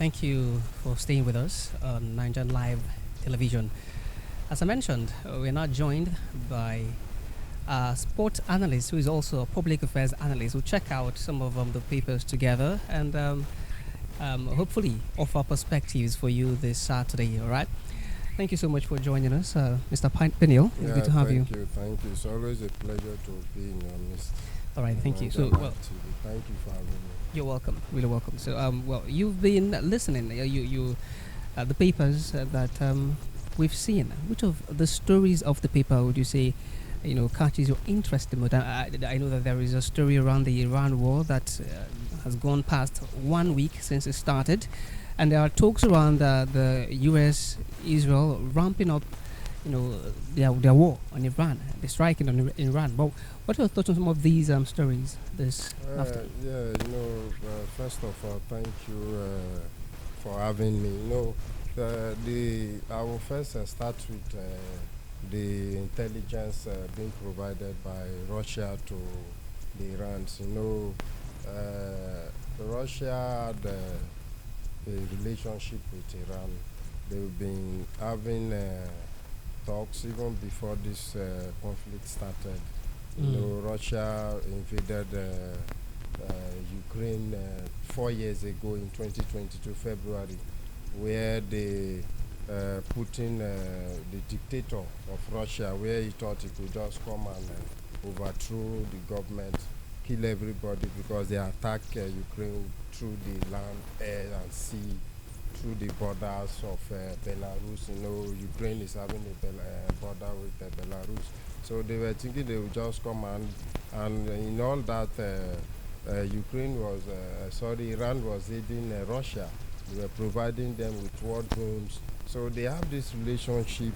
Thank you for staying with us on Nigerian Live Television. As I mentioned, we're now joined by a sport analyst who is also a public affairs analyst. We'll check out some of the papers together and hopefully offer perspectives for you this Saturday. All right. Thank you so much for joining us, Mr. Peniel. It's good to have you. Thank you. It's always a pleasure to be in your midst. All right, thank you. So, thank you for having me. You're welcome. Really welcome. So, you've been listening. The papers that we've seen. Which of the stories of the paper would you say, catches your interest the most? I know that there is a story around the Iran war that has gone past 1 week since it started, and there are talks around the U.S. Israel ramping up, their war on Iran, the striking on Iran. But what are your thoughts on some of these stories this afternoon? First of all, thank you for having me. I will first start with the intelligence being provided by Russia to the Irans. Russia had a relationship with Iran. They've been having talks even before this conflict started. Russia invaded Ukraine 4 years ago in 2022 February, where they Putin, the dictator of Russia, where he thought he could just come and overthrow the government, kill everybody because they attack Ukraine through the land, air, and sea, through the borders of Belarus. Ukraine is having a border with Belarus, so they were thinking they would just come and in all that Iran was aiding Russia. They were providing them with war drones. So they have this relationship,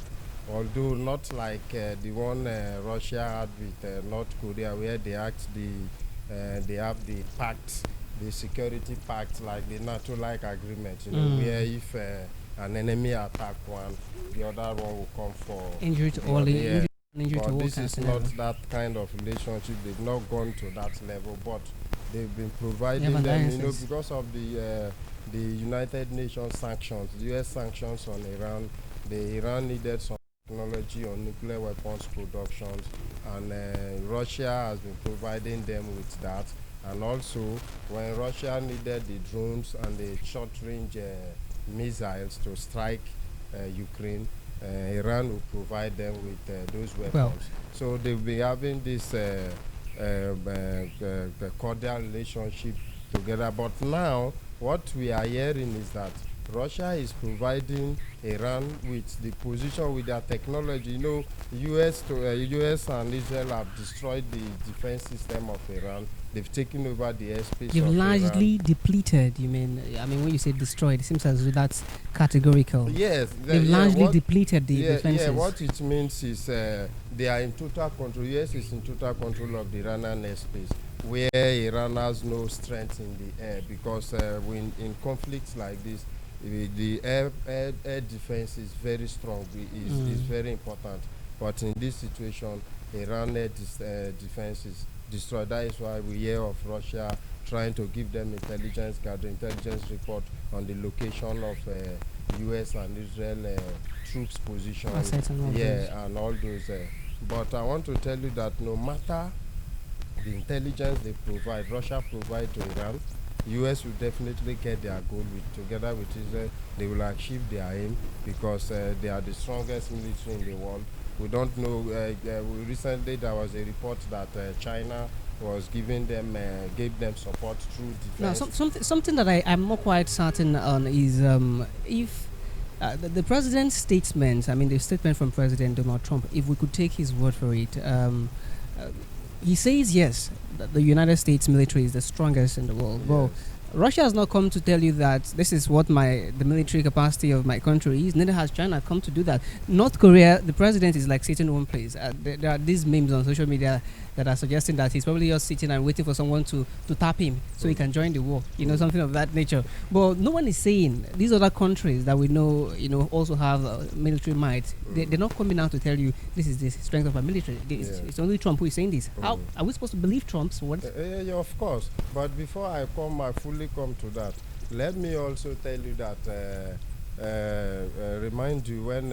although not like the one Russia had with North Korea, where they have the pact, the security pact, like the NATO-like agreement, where if an enemy attack one, the other one will come for injury to all. But this is not that kind of relationship. They've not gone to that level, but they've been providing them, because of the United Nations sanctions, the U.S. sanctions on Iran. Iran needed some technology on nuclear weapons production, and Russia has been providing them with that. And also, when Russia needed the drones and the short-range missiles to strike Ukraine, Iran will provide them with those weapons. Well, so they'll be having this cordial relationship together. But now, what we are hearing is that Russia is providing Iran with the position, with their technology. US and Israel have destroyed the defense system of Iran. They've taken over the airspace. You've largely Iran. depleted. You mean? I mean, when you say destroyed, it seems as though that's categorical. Yes, they've largely depleted the defenses. Yeah, what it means is they are in total control. US is in total control of the Iranian airspace, where Iran has no strength in the air, because when in conflicts like this, the air defense is very strong. Is very important. But in this situation, Iran air defense is destroyed. That is why we hear of Russia trying to give them intelligence report on the location of U.S. and Israel troops positions. And all those. But I want to tell you that no matter the intelligence they provide, Russia provide to Iran, U.S. will definitely get their goal together with Israel. They will achieve their aim, because they are the strongest military in the world. We don't know. Recently, there was a report that China was gave them support through defense. Now, something that I'm not quite certain on is if the president's statement. I mean, the statement from President Donald Trump. If we could take his word for it, he says yes, that the United States military is the strongest in the world. Yes. Well, Russia has not come to tell you that this is what the military capacity of my country is. Neither has China come to do that. North Korea, the president is like sitting in one place. There are these memes on social media that are suggesting that he's probably just sitting and waiting for someone to tap him so he can join the war. Something of that nature. But no one is saying these other countries that we know, also have military might. They're not coming out to tell you this is the strength of our military. It's only Trump who is saying this. How are we supposed to believe Trump's words? Yeah, of course. But before I fully come to that, Let me also tell you that, remind you when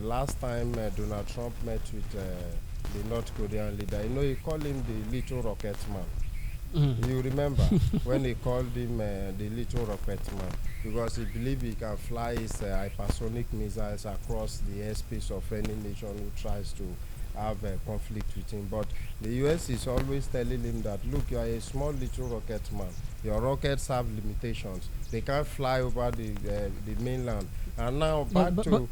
last time Donald Trump met with the North Korean leader, he called him the little rocket man. Mm. You remember when he called him the little rocket man because he believed he can fly his hypersonic missiles across the airspace of any nation who tries to have a conflict with him. But the US is always telling him that, look, you are a small little rocket man. Your rockets have limitations. They can't fly over the mainland. And now back to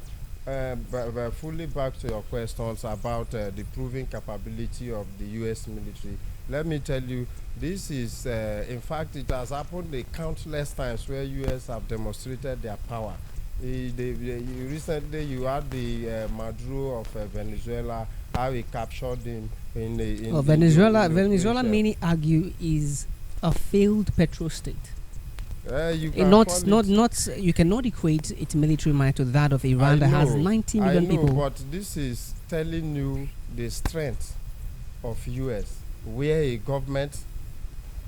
fully back to your questions about the proving capability of the US military. Let me tell you, this is, in fact, it has happened countless times where US have demonstrated their power. Recently, you had the Maduro of Venezuela, how he captured him Well, Venezuela, many argue, is a failed petro state. You can You cannot equate its military might to that of Iran that has 90 million people. But this is telling you the strength of US, where a government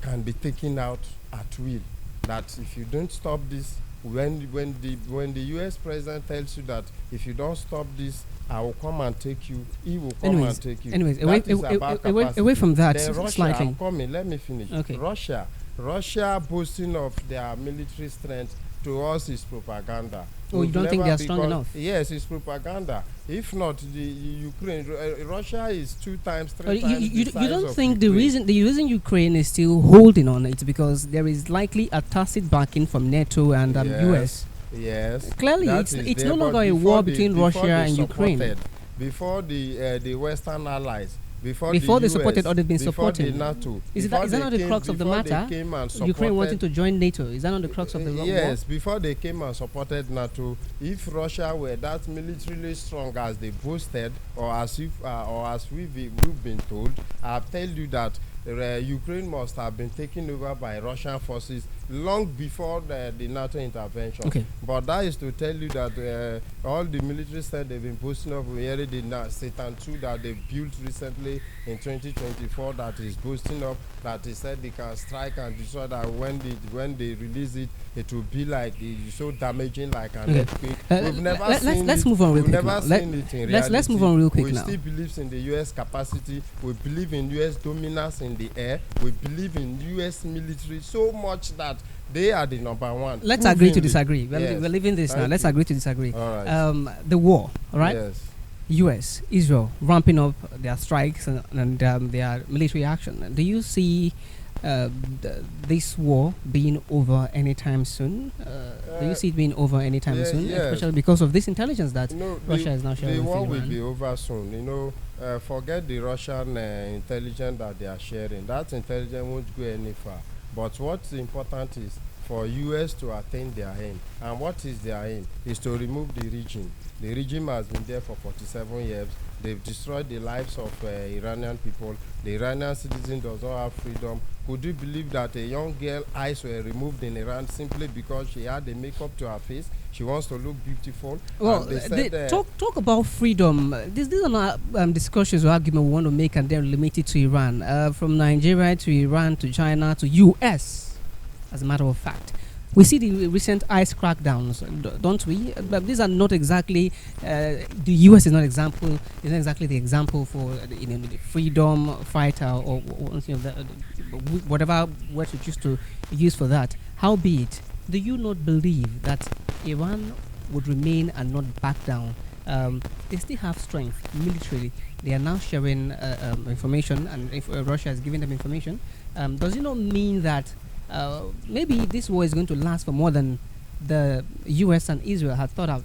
can be taken out at will. That if you don't stop this, when the US president tells you that if you don't stop this, I will come and take you, he will come and take you. Anyways, away from that, then Russia, slightly. I'm coming, let me finish. Okay. Russia boasting of their military strength to us is propaganda. Oh, you don't think they are strong enough? Yes, it's propaganda. If not, the Ukraine, Russia is 2 times, 3 times you the size don't of think Ukraine. the reason Ukraine is still holding on it's because there is likely a tacit backing from NATO and US. Yes. Clearly, that it's is no there, longer a before war they- between before Russia they and Ukraine. supported- Before the Western allies, before Before the they US, supported or they've been before the supporting. NATO, Is that before not they the came- crux of the before they matter? came and Ukraine wanting supported- to join NATO. Is that not the crux of the war? Yes, before they came and supported NATO, if Russia were that militarily strong as they boasted, or as we've been told, I tell you that Ukraine must have been taken over by Russian forces long before the NATO intervention. Okay. But that is to tell you that all the military strength they've been boasting of, we already did not Satan 2 that they built recently in 2024 that is boasting of, that they said they can strike and destroy, that when they release it, it will be like so damaging like an earthquake. We've never seen let's move on real quick now. Let's move on real quick we now. still believe in the US capacity. We believe in US dominance in the air. We believe in US military so much that they are the number one. Let's agree to Provingly. disagree. Yes. We're leaving this now. Thank Let's you. agree to disagree. All right. The war, all right? Yes. US, Israel, ramping up their strikes and their military action. Do you see this war being over anytime soon? Do you see it being over anytime soon? yes. Especially because of this intelligence that No, Russia is now sharing the with war will Iran. be over soon. Forget the Russian intelligence that they are sharing. That intelligence won't go any far. But what's important is for US to attain their aim. And what is their aim? Is to remove the regime. The regime has been there for 47 years. They've destroyed the lives of Iranian people. The Iranian citizen does not have freedom. Could you believe that a young girl eyes were removed in Iran simply because she had a makeup to her face? She wants to look beautiful. Well, And they said, talk about freedom. These are not discussions or argument we want to make and then limit it to Iran. From Nigeria to Iran to China to US, as a matter of fact. We see the recent ICE crackdowns, don't we? But these are not exactly the US is not exactly the example for the freedom fighter or whatever word you choose to use for that. Howbeit, do you not believe that Iran would remain and not back down? They still have strength militarily. They are now sharing information, and if Russia is giving them information, does it not mean that maybe this war is going to last for more than the US and Israel had thought out